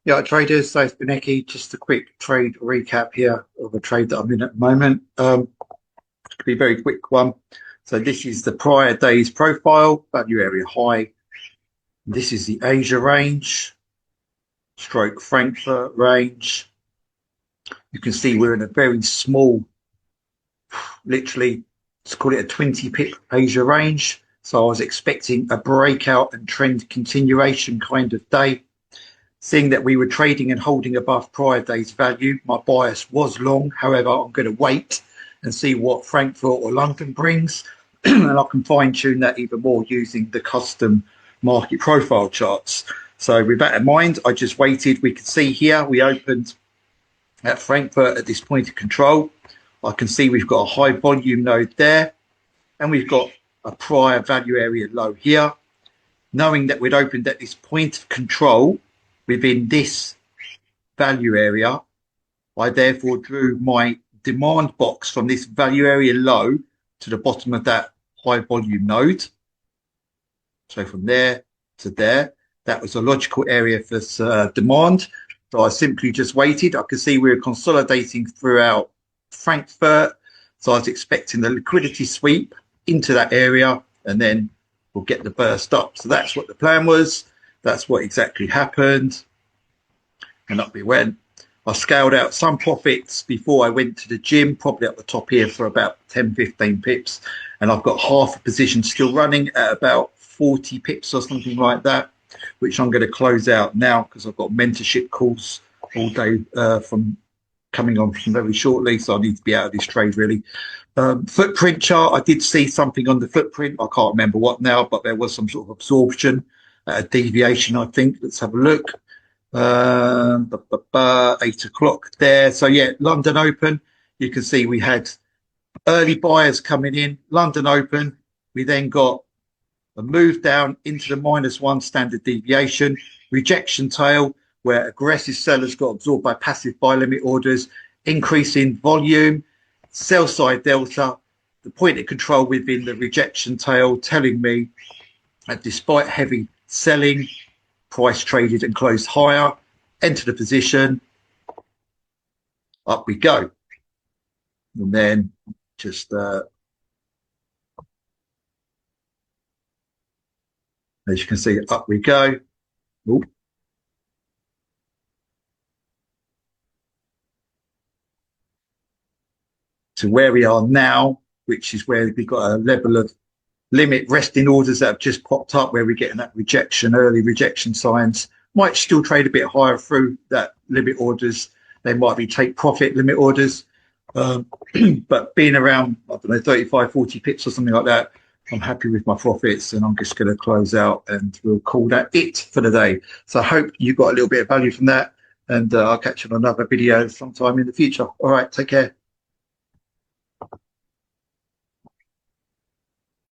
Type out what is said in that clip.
Yeah, traders, so it's Beneki. Just a quick trade recap here of a trade that I'm in at the moment. Could be a very quick one. So this is the prior day's profile, value area high. This is the Asia range, stroke Frankfurt range. You can see we're in a very small, literally, let's call it a 20 pip Asia range. So I was expecting a breakout and trend continuation kind of day. Seeing that we were trading and holding above prior day's value, my bias was long. However, I'm going to wait and see what Frankfurt or London brings, and I can fine tune that even more using the custom market profile charts. So with that in mind, I just waited. We can see here we opened at Frankfurt at this point of control. I can see we've got a high volume node there, and we've got a prior value area low here. Knowing that we'd opened at this point of control within this value area, I therefore drew my demand box from this value area low to the bottom of that high volume node. So from there to there, that was a logical area for demand. So I simply just waited. I could see we were consolidating throughout Frankfurt. So I was expecting the liquidity sweep into that area, and then we'll get the burst up. So that's what the plan was. That's what exactly happened. And up we went. I scaled out some profits before I went to the gym, probably at the top here for about 10, 15 pips. And I've got half a position still running at about 40 pips or something like that, which I'm going to close out now because I've got mentorship calls all day from coming on from very shortly. So I need to be out of this trade really. Footprint chart, I did see something on the footprint. I can't remember what now, but there was some sort of absorption, a deviation, I think. Let's have a look. 8 o'clock there. So yeah, London Open, you can see we had early buyers coming in. London Open, we then got a move down into the -1 standard deviation, rejection tail, where aggressive sellers got absorbed by passive buy limit orders, increase in volume, sell side delta, the point of control within the rejection tail telling me that despite heavy selling, price traded and closed higher, enter the position, up we go. And then just as you can see, up we go. Ooh. To where we are now, which is where we've got a level of limit resting orders that have just popped up, where we're getting that rejection, early rejection signs. Might still trade a bit higher through that limit orders. They might be take profit limit orders. But being around, I don't know, 35, 40 pips or something like that, I'm happy with my profits, and I'm just going to close out and we'll call that it for the day. So I hope you got a little bit of value from that, and I'll catch you on another video sometime in the future. All right, take care.